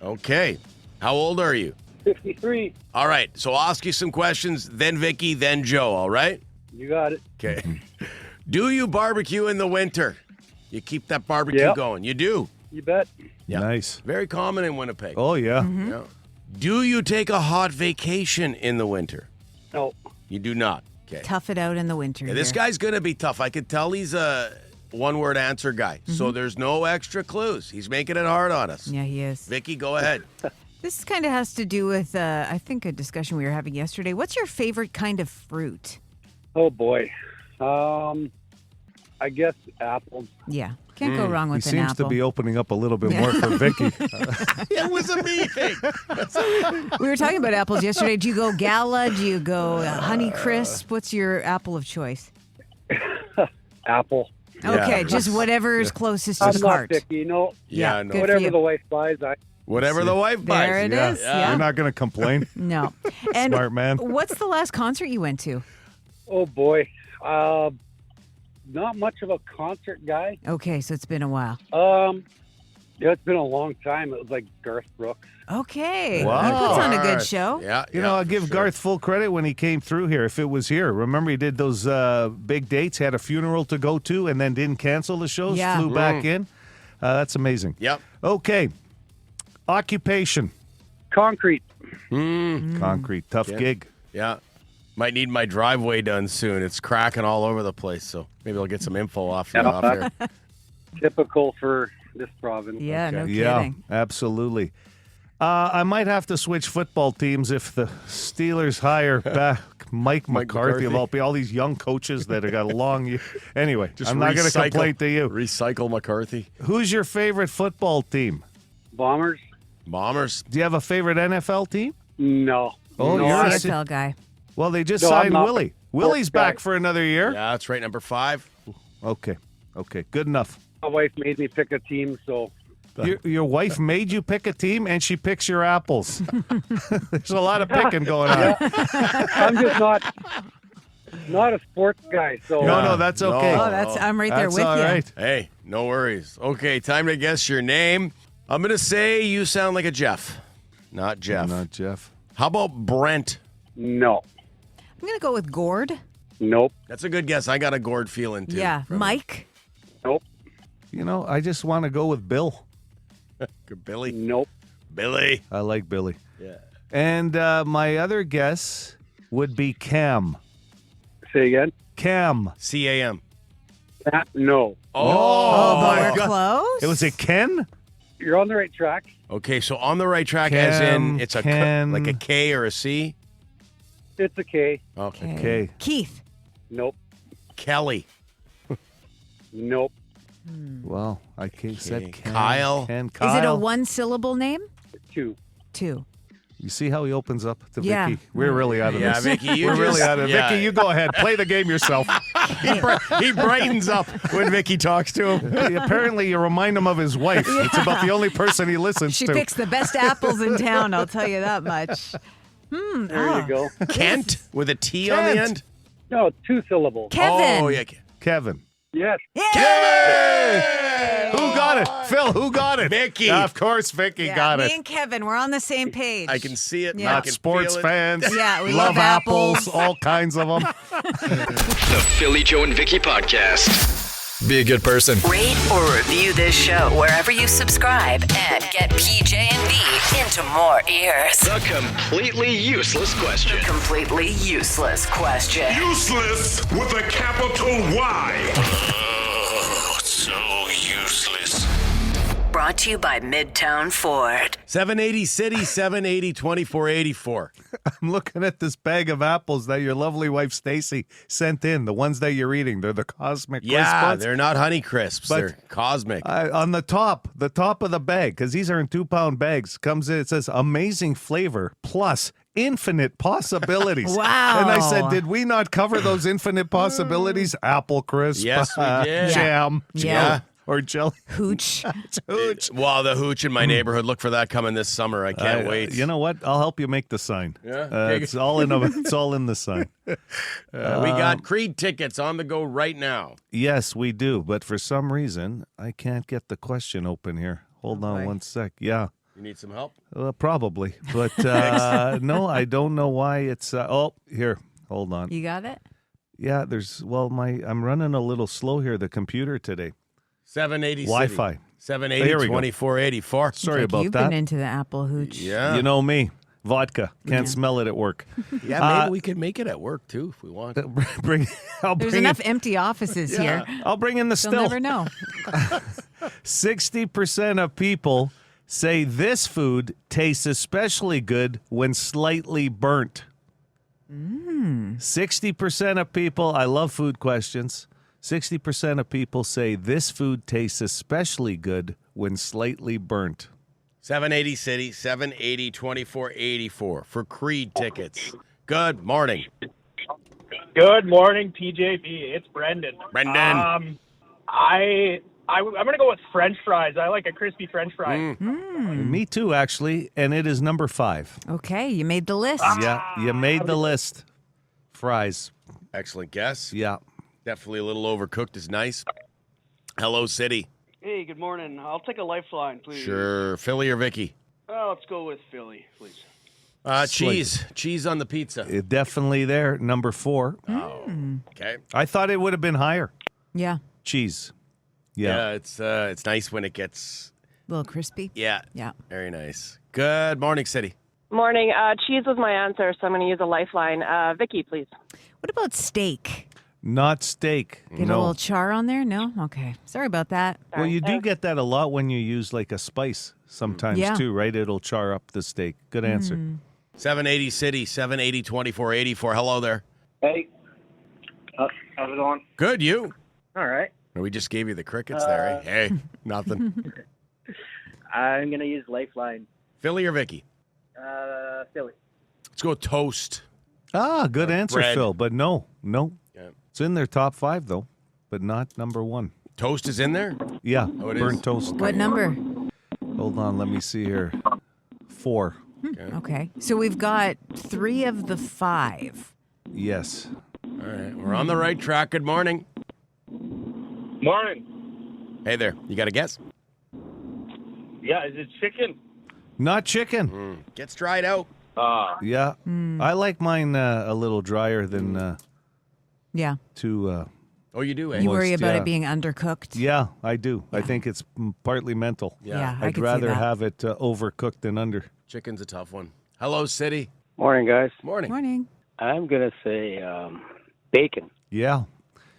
Speaker 3: Okay. How old are you?
Speaker 9: 53.
Speaker 3: All right. So I'll ask you some questions, then Vicky, then Joe. All right?
Speaker 9: You got it.
Speaker 3: Okay. Do you barbecue in the winter? You keep that barbecue
Speaker 9: Yep.
Speaker 3: going. You do.
Speaker 9: You bet.
Speaker 3: Yeah.
Speaker 4: Nice.
Speaker 3: Very common in Winnipeg.
Speaker 4: Oh, yeah.
Speaker 3: Yeah. Do you take a hot vacation in the winter?
Speaker 9: No.
Speaker 3: You do not. Okay.
Speaker 5: Tough it out in the winter.
Speaker 3: Yeah, this
Speaker 5: here.
Speaker 3: guy's going to be tough. I could tell he's a one-word answer guy. So there's no extra clues. He's making it hard on us.
Speaker 5: Yeah, he is.
Speaker 3: Vicky, go ahead.
Speaker 5: This kind of has to do with, I think, a discussion we were having yesterday. What's your favorite kind of fruit?
Speaker 9: Oh, boy. I guess apples.
Speaker 5: Yeah. Can't go wrong
Speaker 4: He
Speaker 5: with an
Speaker 4: seems
Speaker 5: apple.
Speaker 4: to be opening up a little bit more for Vicky.
Speaker 3: It was a me thing.
Speaker 5: We were talking about apples yesterday. Do you go Gala? Do you go Honey Crisp? What's your apple of choice?
Speaker 9: Apple.
Speaker 5: Okay, just whatever is closest to
Speaker 9: I'm
Speaker 5: the
Speaker 9: not
Speaker 5: cart.
Speaker 9: picky. No.
Speaker 3: Yeah,
Speaker 5: good
Speaker 3: no.
Speaker 5: for
Speaker 9: Whatever
Speaker 5: you.
Speaker 9: the wife buys,
Speaker 3: Whatever the wife buys.
Speaker 5: There it is. Yeah.
Speaker 4: You're not going to complain.
Speaker 5: No. And
Speaker 4: Smart man.
Speaker 5: what's the last concert you went to?
Speaker 9: Oh, boy. Not much of a concert guy.
Speaker 5: Okay, so it's been a while.
Speaker 9: Yeah, it's been a long time. It was like Garth Brooks.
Speaker 5: Okay.
Speaker 4: Wow.
Speaker 5: He puts on a good
Speaker 3: Garth.
Speaker 5: show.
Speaker 3: Yeah.
Speaker 4: You know, I'll give Garth full credit when he came through here, if it was here. Remember, he did those big dates, had a funeral to go to, and then didn't cancel the shows,
Speaker 5: Yeah.
Speaker 4: flew back in. That's amazing.
Speaker 3: Yep.
Speaker 4: Okay. Occupation.
Speaker 9: Concrete.
Speaker 4: Concrete. Tough
Speaker 3: Yeah.
Speaker 4: gig.
Speaker 3: Yeah. Might need my driveway done soon. It's cracking all over the place, so maybe I'll get some info off you
Speaker 13: Yeah,
Speaker 3: off here.
Speaker 13: Typical for this province.
Speaker 5: Yeah, no
Speaker 4: Yeah,
Speaker 5: kidding.
Speaker 4: absolutely. I might have to switch football teams if the Steelers hire back Mike McCarthy of all these young coaches that have got a long. Anyway,
Speaker 3: Just
Speaker 4: I'm not going to
Speaker 3: recycle-
Speaker 4: complain to you.
Speaker 3: Recycle McCarthy.
Speaker 4: Who's your favorite football team?
Speaker 13: Bombers?
Speaker 3: Bombers.
Speaker 4: Do you have a favorite NFL team?
Speaker 13: No.
Speaker 4: Oh,
Speaker 13: No,
Speaker 4: you're a
Speaker 5: CFL guy.
Speaker 4: Well, they just
Speaker 13: No, I'm
Speaker 4: signed
Speaker 13: not.
Speaker 4: Willie. Willie's back for another year.
Speaker 3: Yeah, that's right. Number 5.
Speaker 4: Okay, good enough.
Speaker 13: My wife made me pick a team, so
Speaker 4: Your wife made you pick a team, and she picks your apples. There's a lot of picking going on.
Speaker 13: I'm just not a sports guy. So
Speaker 4: No, that's okay.
Speaker 5: Oh, I'm right there
Speaker 4: That's
Speaker 5: with
Speaker 4: all
Speaker 5: you.
Speaker 4: right.
Speaker 3: Hey, no worries. Okay, time to guess your name. I'm going to say you sound like a Jeff. Not Jeff.
Speaker 4: Not Jeff.
Speaker 3: How about Brent?
Speaker 13: No.
Speaker 5: I'm going to go with Gord.
Speaker 13: Nope.
Speaker 3: That's a good guess. I got a Gord feeling, too.
Speaker 5: Yeah. Mike.
Speaker 13: Nope.
Speaker 4: You know, I just want to go with Bill.
Speaker 3: Good Billy.
Speaker 13: Nope.
Speaker 3: Billy.
Speaker 4: I like Billy.
Speaker 3: Yeah.
Speaker 4: And my other guess would be Cam.
Speaker 13: Say again.
Speaker 4: Cam.
Speaker 3: C-A-M.
Speaker 13: No.
Speaker 3: Oh,
Speaker 5: but
Speaker 3: my
Speaker 5: we're
Speaker 3: God.
Speaker 5: close.
Speaker 4: It was a Ken?
Speaker 13: You're on the right track.
Speaker 3: Okay, so on the right track as in
Speaker 4: Cam,
Speaker 3: it's a
Speaker 4: Ken.
Speaker 3: like a K or a C?
Speaker 13: It's a K.
Speaker 3: Okay.
Speaker 4: Okay.
Speaker 5: Keith.
Speaker 13: Nope.
Speaker 3: Kelly.
Speaker 13: Nope.
Speaker 4: Well, I said Ken.
Speaker 3: Kyle.
Speaker 4: Ken.
Speaker 5: Is it a
Speaker 4: Kyle.
Speaker 5: one-syllable name?
Speaker 13: 2.
Speaker 5: 2.
Speaker 4: You see how he opens up to
Speaker 5: Yeah.
Speaker 4: Vicky? We're really out of
Speaker 3: Yeah,
Speaker 4: this.
Speaker 3: Vicky, you
Speaker 4: We're really
Speaker 3: just-
Speaker 4: out of
Speaker 3: yeah.
Speaker 4: Vicky, you go ahead. Play the game yourself.
Speaker 3: He brightens up when Vicky talks to him.
Speaker 4: Apparently, you remind him of his wife. It's about the only person he listens
Speaker 5: She
Speaker 4: to.
Speaker 5: picks the best apples in town, I'll tell you that much.
Speaker 13: There you go.
Speaker 3: Kent with a T on the
Speaker 4: Kent.
Speaker 3: end?
Speaker 13: No, 2 syllables.
Speaker 5: Kevin.
Speaker 3: Oh, yeah.
Speaker 4: Kevin.
Speaker 13: Yes.
Speaker 4: Hey! Who got it? Phil, who got it?
Speaker 3: Vicky.
Speaker 4: Of course, Vicky
Speaker 5: Yeah,
Speaker 4: got
Speaker 5: me
Speaker 4: it.
Speaker 5: and Kevin, we're on the same page.
Speaker 3: I can see it.
Speaker 5: Yeah.
Speaker 3: I
Speaker 4: Not
Speaker 3: can
Speaker 4: sports
Speaker 3: feel it.
Speaker 4: fans.
Speaker 5: Yeah, we
Speaker 4: love
Speaker 5: love apples.
Speaker 4: all kinds of them.
Speaker 2: The Philly, Joe, and Vicky Podcast. Be a good person.
Speaker 1: Rate or review this show wherever you subscribe and get PJ and B into more ears.
Speaker 2: The completely useless question.
Speaker 1: Completely useless question.
Speaker 14: Useless with a capital Y.
Speaker 2: So useless.
Speaker 1: Brought to you by Midtown Ford.
Speaker 3: 780 City, 780 2484.
Speaker 4: I'm looking at this bag of apples that your lovely wife Stacy sent in. The ones that you're eating, they're the Cosmic Crisp
Speaker 3: Yeah,
Speaker 4: ones.
Speaker 3: they're not Honey Crisps.
Speaker 4: But-
Speaker 3: They're cosmic.
Speaker 4: On the top of the bag, because these are in 2-pound bags, comes in, it says amazing flavor plus infinite possibilities.
Speaker 5: Wow.
Speaker 4: And I said, did we not cover those infinite possibilities? Apple crisp.
Speaker 3: Yes, we did.
Speaker 4: Jam.
Speaker 5: Yeah.
Speaker 4: Or jelly.
Speaker 5: Hooch.
Speaker 4: Hooch.
Speaker 3: Well, the hooch in my neighborhood. Look for that coming this summer. I can't wait.
Speaker 4: You know what? I'll help you make the sign.
Speaker 3: Yeah.
Speaker 4: It's all in it's all in the sign.
Speaker 3: We got Creed tickets on the go right now.
Speaker 4: Yes, we do. But for some reason, I can't get the question open here. Hold on
Speaker 5: boy.
Speaker 4: one sec. Yeah.
Speaker 3: You need some help?
Speaker 4: Probably. But no, I don't know why it's. Here. Hold on.
Speaker 5: You got it?
Speaker 4: Yeah, I'm running a little slow here, the computer today.
Speaker 3: 780
Speaker 4: Wi-Fi.
Speaker 3: City. 780
Speaker 4: Here we go.
Speaker 3: 2484.
Speaker 4: Sorry
Speaker 5: Like
Speaker 4: about
Speaker 5: you've
Speaker 4: that.
Speaker 5: been into the apple hooch.
Speaker 3: Yeah.
Speaker 4: You know me. Vodka. Can't smell it at work.
Speaker 3: Yeah, maybe we could make it at work too if we want.
Speaker 4: I'll
Speaker 5: There's
Speaker 4: bring
Speaker 5: enough
Speaker 4: in,
Speaker 5: empty offices here.
Speaker 4: I'll bring in the
Speaker 5: They'll
Speaker 4: still.
Speaker 5: never know.
Speaker 4: 60% of people say this food tastes especially good when slightly burnt. 60% of people, I love food questions. 60% of people say this food tastes especially good when slightly burnt.
Speaker 3: 780 City, 780 2484 for Creed tickets. Good morning.
Speaker 15: Good morning, PJB. It's Brendan.
Speaker 3: Brendan.
Speaker 15: I'm gonna go with French fries. I like a crispy French fry.
Speaker 4: Me too, actually, and it is number 5.
Speaker 5: Okay, you made the list.
Speaker 4: Yeah, you made the list. Fries.
Speaker 3: Excellent guess.
Speaker 4: Yeah.
Speaker 3: Definitely a little overcooked is nice. Hello, City.
Speaker 16: Hey, good morning. I'll take a lifeline, please.
Speaker 3: Sure. Philly or Vicky?
Speaker 16: Let's go with Philly, please.
Speaker 3: Cheese. Cheese on the pizza.
Speaker 4: Definitely there, number 4.
Speaker 3: Okay.
Speaker 4: I thought it would have been higher.
Speaker 5: Yeah.
Speaker 4: Cheese.
Speaker 3: Yeah, it's nice when it gets
Speaker 5: A little crispy.
Speaker 3: Yeah.
Speaker 5: Yeah.
Speaker 3: Very nice. Good morning, City.
Speaker 17: Morning. Cheese was my answer, so I'm going to use a lifeline. Vicky, please.
Speaker 5: What about steak?
Speaker 4: Not steak.
Speaker 5: Get a
Speaker 4: no.
Speaker 5: little char on there? No? Okay. Sorry about that.
Speaker 4: Well, you do get that a lot when you use like a spice sometimes
Speaker 5: Yeah.
Speaker 4: too, right? It'll char up the steak. Good answer.
Speaker 3: 780 City, 780-2484. Hello there.
Speaker 18: Hey, how's it going?
Speaker 3: Good, you?
Speaker 18: All right.
Speaker 3: We just gave you the crickets there. Eh? Hey, nothing.
Speaker 18: I'm gonna use Lifeline.
Speaker 3: Philly or Vicky?
Speaker 18: Philly.
Speaker 3: Let's go toast.
Speaker 4: Ah, good answer,
Speaker 3: bread.
Speaker 4: Phil. But no.
Speaker 3: Yeah.
Speaker 4: It's in their top 5 though, but not number 1.
Speaker 3: Toast is in there?
Speaker 4: Yeah,
Speaker 3: Oh, it
Speaker 4: burnt
Speaker 3: is?
Speaker 4: toast.
Speaker 5: What number?
Speaker 4: Hold on, let me see here. 4.
Speaker 5: Okay. So we've got 3 of the 5.
Speaker 4: Yes.
Speaker 3: All right, we're on the right track. Good morning.
Speaker 15: Morning.
Speaker 3: Hey there. You got a guess?
Speaker 15: Yeah, is it chicken?
Speaker 4: Not chicken.
Speaker 3: Gets dried out.
Speaker 4: Yeah. I like mine a little drier than
Speaker 5: Yeah.
Speaker 4: too
Speaker 3: Oh, you do, eh?
Speaker 5: You worry
Speaker 4: moist,
Speaker 5: about
Speaker 4: yeah.
Speaker 5: it being undercooked?
Speaker 4: Yeah, I do. I think it's partly mental.
Speaker 5: Yeah, I
Speaker 4: I'd
Speaker 5: could see
Speaker 4: rather
Speaker 5: that.
Speaker 4: have it overcooked than under.
Speaker 3: Chicken's a tough one. Hello, City.
Speaker 18: Morning, guys.
Speaker 3: Morning.
Speaker 5: Morning.
Speaker 18: I'm gonna say bacon.
Speaker 4: Yeah.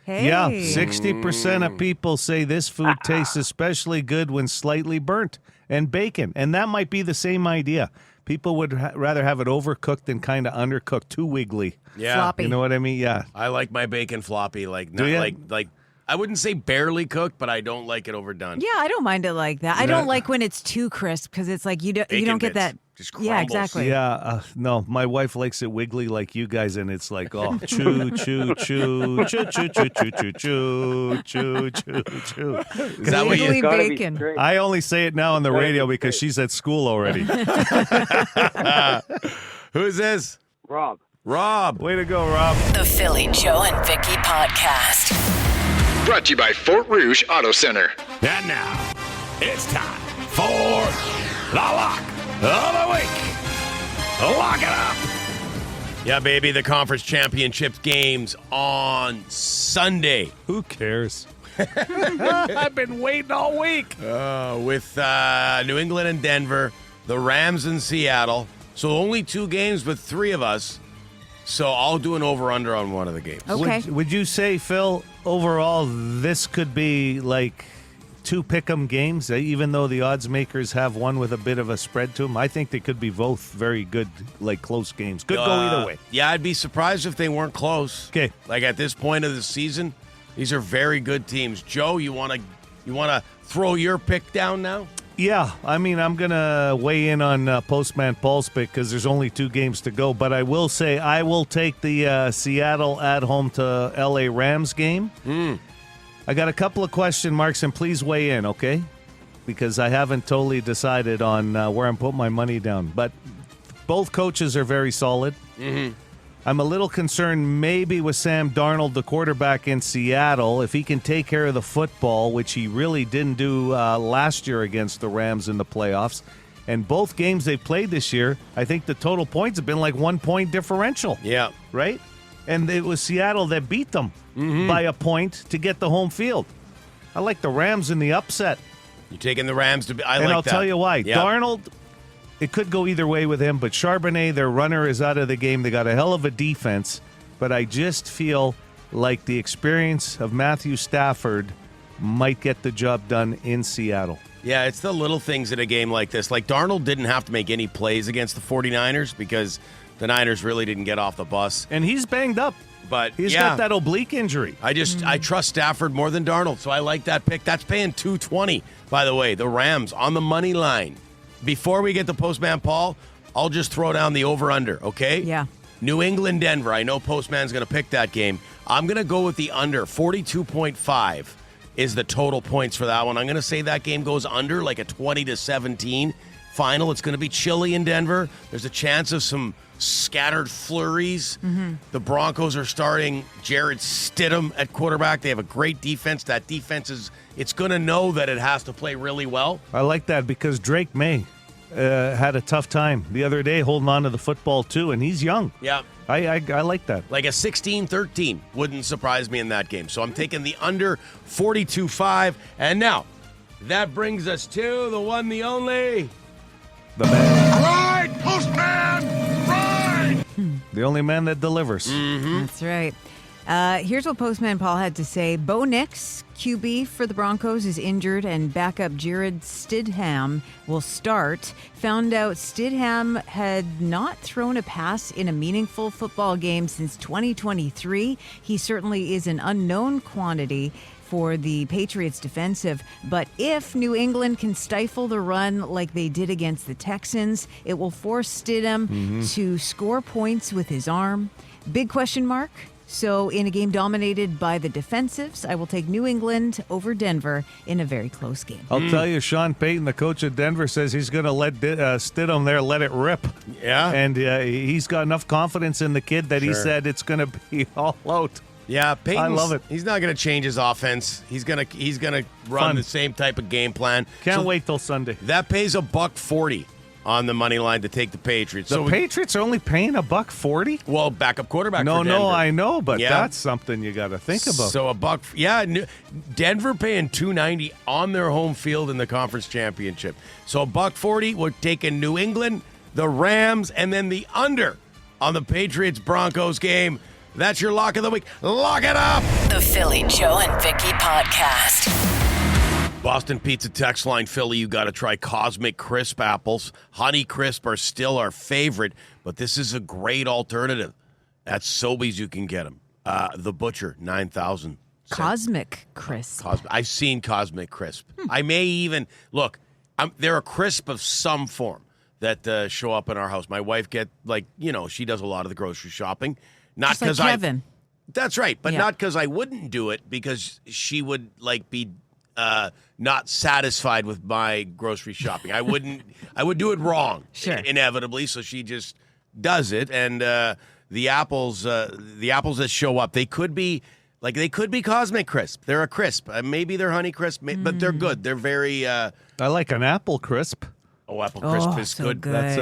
Speaker 5: Hey.
Speaker 4: Yeah, 60% of people say this food tastes especially good when slightly burnt, and bacon. And that might be the same idea. People would rather have it overcooked than kind of undercooked, too wiggly.
Speaker 3: Yeah.
Speaker 5: Floppy.
Speaker 4: You know what I mean? Yeah.
Speaker 3: I like my bacon floppy. Like,
Speaker 4: Do
Speaker 3: not
Speaker 4: ya?
Speaker 3: like I wouldn't say barely cooked, but I don't like it overdone.
Speaker 5: Yeah, I don't mind it like that. I don't like when it's too crisp because it's like you don't
Speaker 3: Bacon
Speaker 5: get
Speaker 3: bits.
Speaker 5: that.
Speaker 3: Just
Speaker 5: Yeah,
Speaker 3: crumbles.
Speaker 5: exactly.
Speaker 4: Yeah, no, my wife likes it wiggly like you guys, and it's like, oh, chew, chew, chew, chew, chew, chew, chew, chew, chew, chew, chew, chew.
Speaker 3: Is that what
Speaker 5: Wiggly
Speaker 3: you?
Speaker 5: bacon.
Speaker 4: I only say it now on the radio because she's at school already.
Speaker 3: Who's this?
Speaker 18: Rob.
Speaker 3: Rob.
Speaker 4: Way to go, Rob.
Speaker 1: The Philly Joe and Vicky Podcast.
Speaker 2: Brought to you by Fort Rouge Auto Center.
Speaker 14: And now, it's time for the lock of the week. Lock it up.
Speaker 3: Yeah, baby, the conference championship games on Sunday.
Speaker 4: Who cares? I've been waiting all week.
Speaker 3: With New England and Denver, the Rams and Seattle. So only 2 games, but 3 of us. So I'll do an over-under on one of the games.
Speaker 5: Okay.
Speaker 4: Would you say, Phil, overall, this could be like 2 pick'em games, even though the odds makers have one with a bit of a spread to them? I think they could be both very good, like close games. Could go either way.
Speaker 3: Yeah, I'd be surprised if they weren't close.
Speaker 4: Okay.
Speaker 3: Like at this point of the season, these are very good teams. Joe, you wanna throw your pick down now?
Speaker 4: Yeah, I mean, I'm going to weigh in on Postman Paul's pick because there's only 2 games to go. But I will say I will take the Seattle at home to L.A. Rams game. I got a couple of question marks, and please weigh in, okay? Because I haven't totally decided on where I'm putting my money down. But both coaches are very solid.
Speaker 3: Mm-hmm.
Speaker 4: I'm a little concerned maybe with Sam Darnold, the quarterback in Seattle, if he can take care of the football, which he really didn't do last year against the Rams in the playoffs. And both games they played this year, I think the total points have been like 1 point differential.
Speaker 3: Yeah.
Speaker 4: Right? And it was Seattle that beat them by a point to get the home field. I like the Rams in the upset.
Speaker 3: You're taking the Rams to be. I
Speaker 4: and
Speaker 3: like
Speaker 4: I'll
Speaker 3: that.
Speaker 4: tell you why.
Speaker 3: Yeah.
Speaker 4: Darnold, it could go either way with him, but Charbonnet, their runner, is out of the game. They got a hell of a defense, but I just feel like the experience of Matthew Stafford might get the job done in Seattle.
Speaker 3: Yeah, it's the little things in a game like this. Like Darnold didn't have to make any plays against the 49ers because the Niners really didn't get off the bus.
Speaker 4: And he's banged up.
Speaker 3: But
Speaker 4: He's
Speaker 3: yeah,
Speaker 4: got that oblique injury.
Speaker 3: I trust Stafford more than Darnold, so I like that pick. That's paying $2.20, by the way. The Rams on the money line. Before we get to Postman Paul, I'll just throw down the over-under, okay?
Speaker 5: Yeah.
Speaker 3: New England, Denver. I know Postman's going to pick that game. I'm going to go with the under. 42.5 is the total points for that one. I'm going to say that game goes under like a 20-17 final. It's going to be chilly in Denver. There's a chance of some scattered flurries. The Broncos are starting Jared Stidham at quarterback. They have a great defense. That defense it's going to know that it has to play really well.
Speaker 4: I like that because Drake May had a tough time the other day holding on to the football too, and he's young.
Speaker 3: Yeah.
Speaker 4: I like that.
Speaker 3: Like a 16-13 wouldn't surprise me in that game. So I'm taking the under 42.5. And now, that brings us to the one, the only.
Speaker 4: The man.
Speaker 14: All right, Postman!
Speaker 4: The only man that delivers.
Speaker 5: That's right. Here's what Postman Paul had to say. Bo Nix, QB for the Broncos, is injured, and backup Jared Stidham will start. Found out Stidham had not thrown a pass in a meaningful football game since 2023. He certainly is an unknown quantity for the Patriots defensive. But if New England can stifle the run like they did against the Texans, it will force Stidham to score points with his arm. Big question mark. So in a game dominated by the defensives, I will take New England over Denver in a very close game.
Speaker 4: I'll tell you, Sean Payton, the coach of Denver, says he's going to let Stidham there, let it rip.
Speaker 3: Yeah.
Speaker 4: And he's got enough confidence in the kid that he said it's going to be all out.
Speaker 3: Yeah, Peyton's,
Speaker 4: I love it.
Speaker 3: He's not going to change his offense. He's gonna run the same type of game plan.
Speaker 4: Can't wait till Sunday.
Speaker 3: That pays $1.40 on the money line to take the Patriots.
Speaker 4: The Patriots are only paying $1.40.
Speaker 3: Well, backup quarterback.
Speaker 4: No,
Speaker 3: for Denver.
Speaker 4: I know, but that's something you got to think about.
Speaker 3: So Denver paying $2.90 on their home field in the conference championship. So $1.40, we're taking New England, the Rams, and then the under on the Patriots Broncos game. That's your lock of the week. Lock it up.
Speaker 1: The Philly Joe and Vicky Podcast.
Speaker 3: Boston Pizza text line, Philly, you got to try Cosmic Crisp apples. Honey Crisp are still our favorite, but this is a great alternative. At Sobeys, you can get them. The Butcher, 9,000.
Speaker 5: Cosmic Crisp.
Speaker 3: I've seen Cosmic Crisp. I may even, look, they're a crisp of some form that show up in our house. My wife she does a lot of the grocery shopping. Not
Speaker 5: Just like
Speaker 3: because
Speaker 5: Kevin.
Speaker 3: That's right, but not because I wouldn't do it, because she would be not satisfied with my grocery shopping. I would do it wrong, inevitably. So she just does it, and the apples that show up, they could be Cosmic Crisp. They're a crisp. Maybe they're Honey Crisp, but they're good. They're very. I
Speaker 4: like an apple crisp.
Speaker 3: Oh, apple crisp is
Speaker 5: so
Speaker 3: good.
Speaker 5: good.
Speaker 4: That's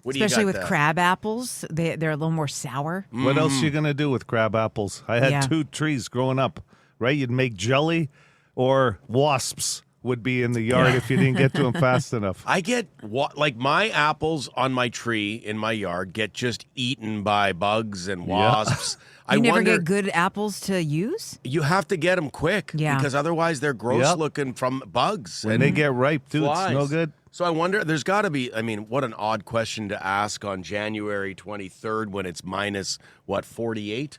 Speaker 3: What do you
Speaker 5: Especially
Speaker 3: got
Speaker 5: with
Speaker 3: there?
Speaker 5: crab apples. They're a little more sour.
Speaker 4: What else are you going to do with crab apples? I had 2 trees growing up, right? You'd make jelly, or wasps would be in the yard if you didn't get to them fast enough.
Speaker 3: I get my apples on my tree in my yard get just eaten by bugs and wasps.
Speaker 5: You never get good apples to use?
Speaker 3: You have to get them quick, because otherwise they're gross looking from bugs.
Speaker 4: When
Speaker 3: and
Speaker 4: they get ripe, too,
Speaker 3: flies.
Speaker 4: it's no good.
Speaker 3: So I wonder, there's got to be, what an odd question to ask on January 23rd when it's minus, 48?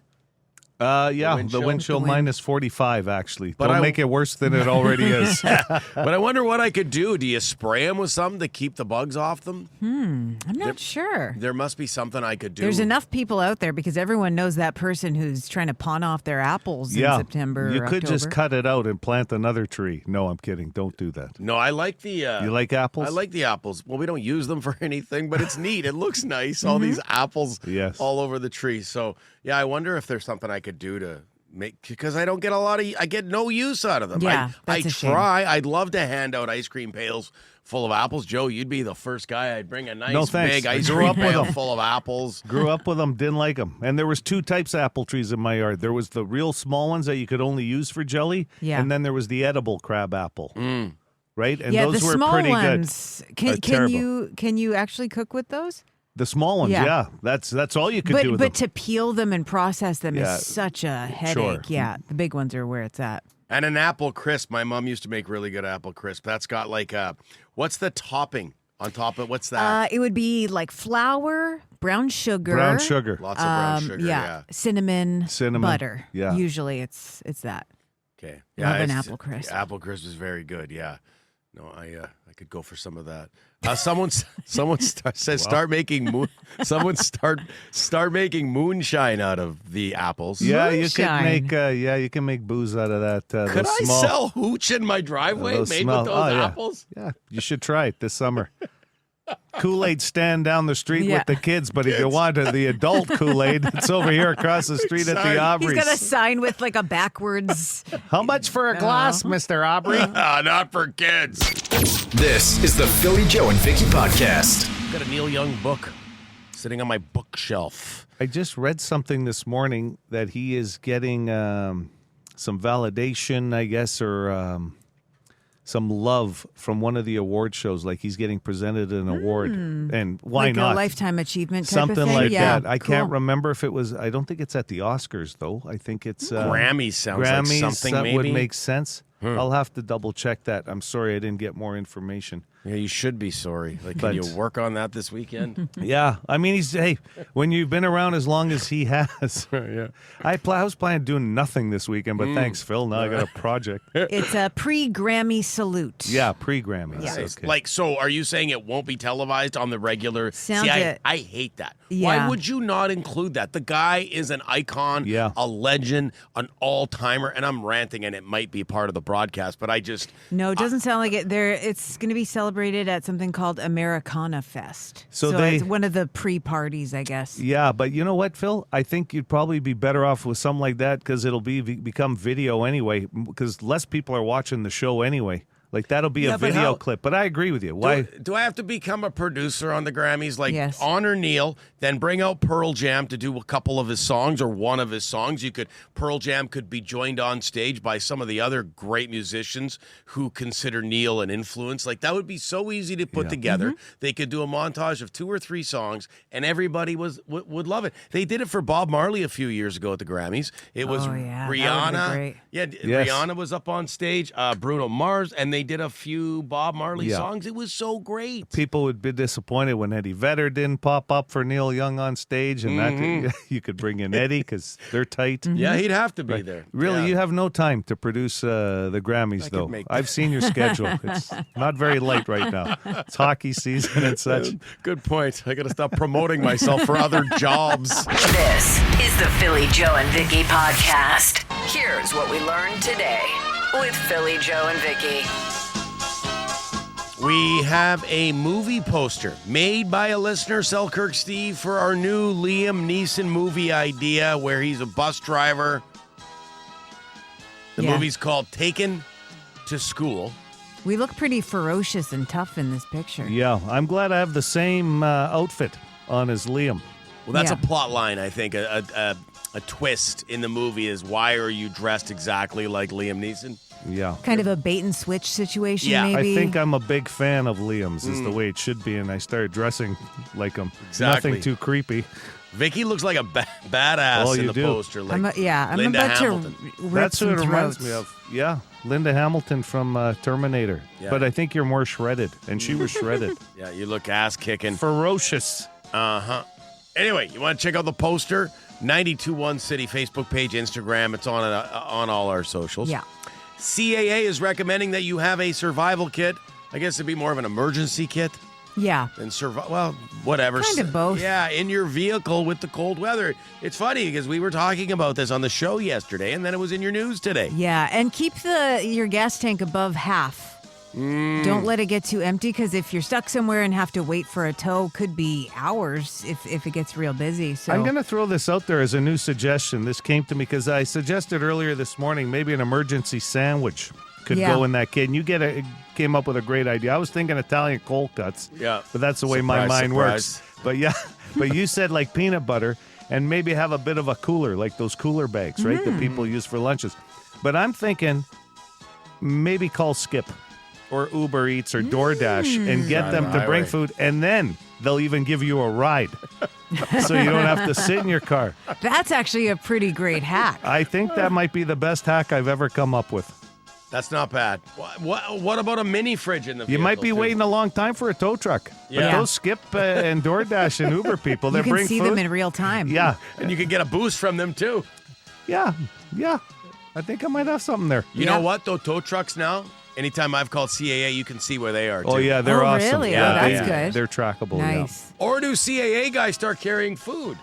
Speaker 4: The wind chill minus 45, actually.
Speaker 3: But
Speaker 4: Don't make it worse than it already is.
Speaker 3: But I wonder what I could do. Do you spray them with something to keep the bugs off them?
Speaker 5: I'm not sure.
Speaker 3: There must be something I could do.
Speaker 5: There's enough people out there, because everyone knows that person who's trying to pawn off their apples in September
Speaker 4: You
Speaker 5: or
Speaker 4: could just
Speaker 5: October.
Speaker 4: cut it out and plant another tree. No, I'm kidding. Don't do that.
Speaker 3: No, I like the...
Speaker 4: you like apples?
Speaker 3: I like the apples. Well, we don't use them for anything, but it's neat. It looks nice. All these apples all over the tree. So, I wonder if there's something I could do to make, because I don't get I get no use out of them.
Speaker 5: Yeah,
Speaker 3: I
Speaker 5: that's a shame.
Speaker 3: try. I'd love to hand out ice cream pails full of apples. Joe, you'd be the first guy. I'd bring a nice big ice cream pail full of apples.
Speaker 4: Grew up with them, didn't like them. And there was 2 types of apple trees in my yard. There was the real small ones that you could only use for jelly, and then there was the edible crab apple. Right? And those
Speaker 5: the
Speaker 4: were
Speaker 5: small
Speaker 4: pretty
Speaker 5: ones,
Speaker 4: good.
Speaker 5: Can you actually cook with those?
Speaker 4: The small ones, that's all you could do with
Speaker 5: But
Speaker 4: them.
Speaker 5: to peel them and process them is such a headache.
Speaker 4: Sure.
Speaker 5: Yeah, the big ones are where it's at.
Speaker 3: And an apple crisp. My mom used to make really good apple crisp. That's got what's the topping on top of what's that?
Speaker 5: It would be like flour, brown sugar.
Speaker 3: Lots of brown sugar, yeah.
Speaker 5: Cinnamon, butter.
Speaker 4: Yeah.
Speaker 5: Usually it's that.
Speaker 3: Okay.
Speaker 5: Love an apple crisp.
Speaker 3: Apple crisp is very good, yeah. No, I could go for some of that. Someone says start making moonshine out of the apples.
Speaker 4: Yeah, you can make booze out of that.
Speaker 3: Could I sell hooch in my driveway made with those apples?
Speaker 4: Yeah, you should try it this summer. Kool-Aid stand down the street with the kids, but if you want the adult Kool-Aid, it's over here across the street at the Aubrey's.
Speaker 5: He's got a sign with like a backwards.
Speaker 4: How much for a glass, Mr. Aubrey?
Speaker 3: Not for kids.
Speaker 2: This is the Philly Joe and Vicky Podcast.
Speaker 3: Got a Neil Young book sitting on my bookshelf.
Speaker 4: I just read something this morning that he is getting some validation, I guess, or some love from one of the award shows, like he's getting presented an award, and why
Speaker 5: like
Speaker 4: not?
Speaker 5: a lifetime achievement type
Speaker 4: Something
Speaker 5: of thing?
Speaker 4: like
Speaker 5: Yeah,
Speaker 4: that. I
Speaker 5: cool.
Speaker 4: can't remember if it was. I don't think it's at the Oscars though. I think it's
Speaker 3: Grammys sounds like something,
Speaker 4: that would
Speaker 3: maybe?
Speaker 4: make sense. I'll have to double check that. I'm sorry I didn't get more information.
Speaker 3: Yeah, you should be sorry. Like, can
Speaker 4: But-
Speaker 3: you work on that this weekend?
Speaker 4: Yeah, I mean, when you've been around as long as he has.
Speaker 3: Yeah.
Speaker 4: I was planning on doing nothing this weekend, but thanks, Phil. Now I got a project.
Speaker 5: It's a pre-Grammy salute.
Speaker 4: Yeah, pre-Grammys.
Speaker 5: Yeah.
Speaker 3: Nice.
Speaker 4: Okay.
Speaker 3: Like, so are you saying it won't be televised on the regular?
Speaker 5: Sounds
Speaker 3: See,
Speaker 5: it.
Speaker 3: I hate that.
Speaker 5: Yeah.
Speaker 3: Why would you not include that? The guy is an icon, a legend, an all-timer, and I'm ranting, and it might be part of the broadcast, but I just...
Speaker 5: No, it doesn't sound like it. It's going to be celebrated at something called Americana Fest.
Speaker 4: So
Speaker 5: it's one of the pre-parties, I guess.
Speaker 4: Yeah, but you know what, Phil? I think you'd probably be better off with something like that because it'll become video anyway, because less people are watching the show anyway. Like, that'll be a
Speaker 3: but
Speaker 4: video
Speaker 3: how-
Speaker 4: clip. But I agree with you. Why?
Speaker 3: Do I have to become a producer on the Grammys? Like,
Speaker 5: Yes.
Speaker 3: honor Neil, then bring out Pearl Jam to do a couple of his songs or one of his songs. Pearl Jam could be joined on stage by some of the other great musicians who consider Neil an influence. Like, that would be so easy to put together. They could do a montage of 2 or 3 songs, and everybody would love it. They did it for Bob Marley a few years ago at the Grammys. It was
Speaker 5: Oh, yeah, that would've been
Speaker 3: Rihanna.
Speaker 5: great.
Speaker 3: Yeah,
Speaker 4: Yes.
Speaker 3: Rihanna was up on stage, Bruno Mars, and they did a few Bob Marley
Speaker 4: Yeah.
Speaker 3: songs. It was so great.
Speaker 4: People would be disappointed when Eddie Vedder didn't pop up for Neil Young on stage, and that you could bring in Eddie because they're tight.
Speaker 3: Yeah, he'd have to be there.
Speaker 4: Really,
Speaker 3: Yeah.
Speaker 4: you have no time to produce the Grammys,
Speaker 3: could
Speaker 4: though.
Speaker 3: make-
Speaker 4: I've seen your schedule. It's not very light right now. It's hockey season and such.
Speaker 3: Good point. I got to stop promoting myself for other jobs.
Speaker 1: This is the Philly Joe and Vicky podcast. Here's what we learned today with Philly Joe and Vicky.
Speaker 3: We have a movie poster made by a listener, Selkirk Steve, for our new Liam Neeson movie idea where he's a bus driver. The
Speaker 5: Yeah.
Speaker 3: movie's called Taken to School.
Speaker 5: We look pretty ferocious and tough in this picture.
Speaker 4: Yeah, I'm glad I have the same outfit on as Liam.
Speaker 3: Well, that's
Speaker 5: Yeah.
Speaker 3: a plot line, I think. A twist in the movie is, why are you dressed exactly like Liam Neeson?
Speaker 4: Yeah.
Speaker 5: Kind of a bait and switch situation,
Speaker 3: Yeah,
Speaker 5: maybe.
Speaker 4: I think I'm a big fan of Liam's, is the way it should be, and I started dressing like him.
Speaker 3: Exactly.
Speaker 4: Nothing too creepy.
Speaker 3: Vicky looks like a badass
Speaker 4: Oh,
Speaker 3: in
Speaker 4: you
Speaker 3: the
Speaker 4: do.
Speaker 3: poster. Like
Speaker 5: I'm
Speaker 3: Linda
Speaker 5: about
Speaker 3: Hamilton.
Speaker 5: to rip
Speaker 4: That's
Speaker 5: some
Speaker 4: what it reminds
Speaker 5: throats.
Speaker 4: me of. Yeah, Linda Hamilton from Terminator.
Speaker 3: Yeah.
Speaker 4: But I think you're more shredded, and she was shredded.
Speaker 3: Yeah, you look ass kicking.
Speaker 4: Ferocious.
Speaker 3: Uh-huh. Anyway, you want to check out the poster? 921 City Facebook page, Instagram. It's on all our socials.
Speaker 5: Yeah.
Speaker 3: CAA is recommending that you have a survival kit. I guess it'd be more of an emergency kit
Speaker 5: Yeah.
Speaker 3: than whatever.
Speaker 5: Kind of both.
Speaker 3: Yeah, in your vehicle with the cold weather. It's funny because we were talking about this on the show yesterday, and then it was in your news today.
Speaker 5: Yeah, and keep your gas tank above half. Don't let it get too empty, because if you're stuck somewhere and have to wait for a tow, could be hours if it gets real busy. So
Speaker 4: I'm going to throw this out there as a new suggestion. This came to me because I suggested earlier this morning maybe an emergency sandwich could
Speaker 5: Yeah.
Speaker 4: go in that kit. And you came up with a great idea. I was thinking Italian cold cuts.
Speaker 3: Yeah.
Speaker 4: But that's the way my
Speaker 3: Surprise,
Speaker 4: mind
Speaker 3: surprise.
Speaker 4: works. But yeah, but you said like peanut butter and maybe have a bit of a cooler, like those cooler bags, right, that people use for lunches. But I'm thinking maybe call Skip or Uber Eats or DoorDash and get
Speaker 3: On
Speaker 4: them
Speaker 3: the
Speaker 4: to bring
Speaker 3: highway.
Speaker 4: food, and then they'll even give you a ride. So you don't have to sit in your car.
Speaker 5: that's actually a pretty great hack.
Speaker 4: I think that might be the best hack I've ever come up with.
Speaker 3: That's not bad. What about a mini fridge in the
Speaker 4: You
Speaker 3: vehicle,
Speaker 4: might be
Speaker 3: too?
Speaker 4: waiting a long time for a tow truck.
Speaker 3: Yeah.
Speaker 4: But those Skip and DoorDash and Uber people, they
Speaker 5: You can
Speaker 4: bring
Speaker 5: see
Speaker 4: food.
Speaker 5: them in real time.
Speaker 4: Yeah,
Speaker 3: And you can get a boost from them, too.
Speaker 4: yeah. I think I might have something there.
Speaker 3: You know what, though? Tow trucks now, anytime I've called CAA, you can see where they are, too.
Speaker 4: Oh, yeah, they're
Speaker 5: Oh,
Speaker 4: awesome.
Speaker 5: really?
Speaker 4: Yeah,
Speaker 5: Oh, that's good.
Speaker 4: They're trackable.
Speaker 5: Nice.
Speaker 3: Or do CAA guys start carrying food?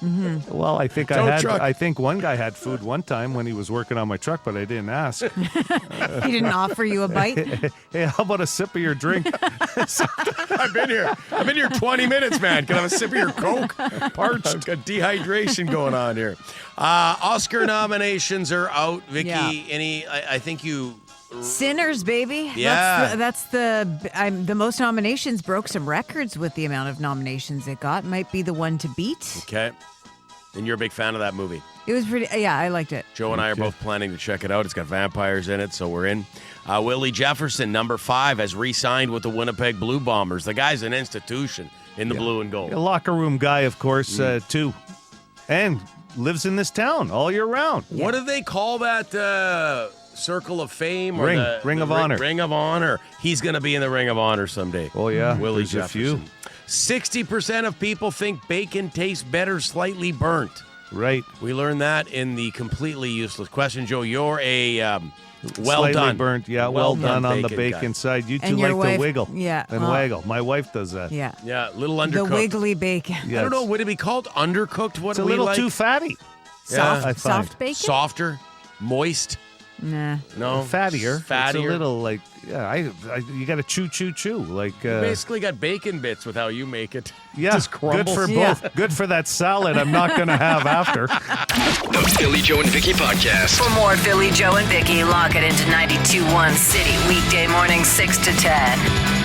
Speaker 4: Yeah. Well, I think
Speaker 3: Tow truck.
Speaker 4: I think one guy had food one time when he was working on my truck, but I didn't ask.
Speaker 5: He didn't offer you a bite?
Speaker 4: Hey, how about a sip of your drink?
Speaker 3: I've been here 20 minutes, man. Can I have a sip of your Coke? Parched. I've got dehydration going on here. Oscar nominations are out. Vicky,
Speaker 5: Yeah.
Speaker 3: I think you...
Speaker 5: Sinners, baby.
Speaker 3: Yeah.
Speaker 5: That's the most nominations, broke some records with the amount of nominations it got. Might be the one to beat.
Speaker 3: Okay. And you're a big fan of that movie.
Speaker 5: It was pretty. Yeah, I liked it.
Speaker 3: Joe and I are both planning to check it out. It's got vampires in it, so we're in. Willie Jefferson, number 5, has re-signed with the Winnipeg Blue Bombers. The guy's an institution in the blue and gold.
Speaker 4: A locker room guy, of course, too. And lives in this town all year round.
Speaker 3: What do they call that Circle of Fame? Or
Speaker 4: Ring of Honor.
Speaker 3: Ring of Honor. He's going to be in the Ring of Honor someday.
Speaker 4: Oh, yeah.
Speaker 3: Willie
Speaker 4: There's a
Speaker 3: Jefferson.
Speaker 4: few.
Speaker 3: 60% of people think bacon tastes better slightly burnt.
Speaker 4: Right.
Speaker 3: We learned that in the completely useless question. Joe, you're a well
Speaker 4: Slightly
Speaker 3: done.
Speaker 4: burnt. Yeah, well done on the bacon
Speaker 3: guy.
Speaker 4: side. You two
Speaker 5: And your
Speaker 4: like
Speaker 5: wife-
Speaker 4: to wiggle.
Speaker 5: yeah,
Speaker 4: And
Speaker 5: well-
Speaker 4: waggle. My wife does that.
Speaker 5: Yeah.
Speaker 3: Yeah, little
Speaker 5: The
Speaker 3: undercooked.
Speaker 5: wiggly bacon.
Speaker 4: Yeah,
Speaker 3: I don't know. Would it be called undercooked? What
Speaker 4: It's a
Speaker 3: do we
Speaker 4: little
Speaker 3: like?
Speaker 4: too fatty.
Speaker 5: Soft,
Speaker 4: I find.
Speaker 5: soft bacon?
Speaker 3: Softer, moist.
Speaker 5: Nah.
Speaker 3: No,
Speaker 4: Fattier.
Speaker 3: Fattier.
Speaker 4: It's a little like, you got to chew. Like,
Speaker 3: You basically got bacon bits with how you make it.
Speaker 4: yeah,
Speaker 3: Just crumbles.
Speaker 4: good for
Speaker 5: Yeah.
Speaker 4: both. Good for that salad I'm not going to have after.
Speaker 2: The Philly Joe and Vicky Podcast.
Speaker 1: For more Philly, Joe, and Vicky, lock it into 92.1 City, weekday morning 6 to 10.